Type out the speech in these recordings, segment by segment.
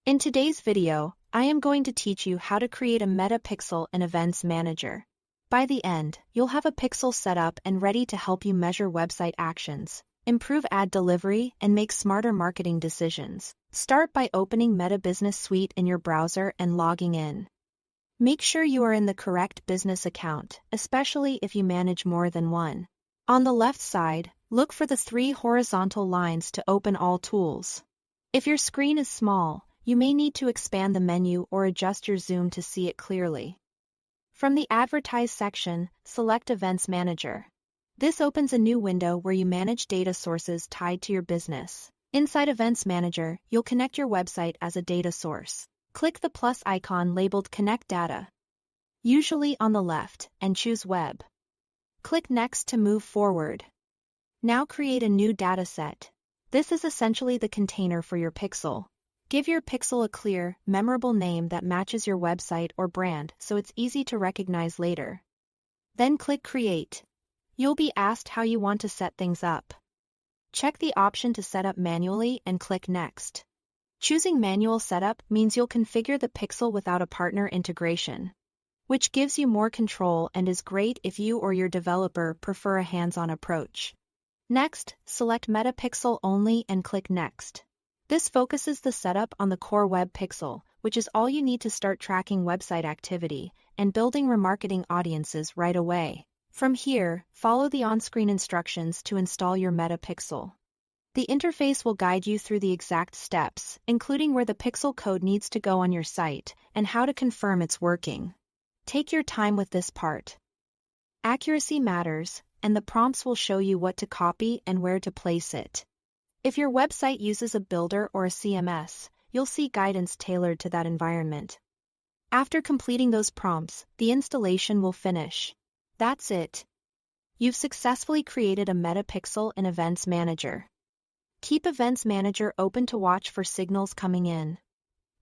In today's video, I am going to teach you how to create a Meta Pixel in Events Manager. By the end, you'll have a pixel set up and ready to help you measure website actions, improve ad delivery, and make smarter marketing decisions. Start by opening Meta Business Suite in your browser and logging in. Make sure you are in the correct business account, especially if you manage more than one. On the left side, look for the 3 horizontal lines to open all tools. If your screen is small, you may need to expand the menu or adjust your zoom to see it clearly. From the Advertise section, select Events Manager. This opens a new window where you manage data sources tied to your business. Inside Events Manager, you'll connect your website as a data source. Click the plus icon labeled Connect Data, usually on the left, and choose Web. Click Next to move forward. Now create a new dataset. This is essentially the container for your pixel. Give your pixel a clear, memorable name that matches your website or brand so it's easy to recognize later. Then click Create. You'll be asked how you want to set things up. Check the option to set up manually and click Next. Choosing Manual Setup means you'll configure the pixel without a partner integration, which gives you more control and is great if you or your developer prefer a hands-on approach. Next, select Meta Pixel only and click Next. This focuses the setup on the core web pixel, which is all you need to start tracking website activity and building remarketing audiences right away. From here, follow the on-screen instructions to install your Meta Pixel. The interface will guide you through the exact steps, including where the pixel code needs to go on your site and how to confirm it's working. Take your time with this part. Accuracy matters, and the prompts will show you what to copy and where to place it. If your website uses a builder or a CMS, you'll see guidance tailored to that environment. After completing those prompts, the installation will finish. That's it. You've successfully created a Meta Pixel in Events Manager. Keep Events Manager open to watch for signals coming in.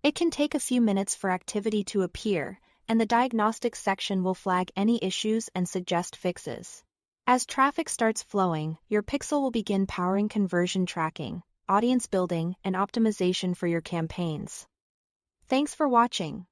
It can take a few minutes for activity to appear, and the diagnostics section will flag any issues and suggest fixes. As traffic starts flowing, your pixel will begin powering conversion tracking, audience building, and optimization for your campaigns. Thanks for watching.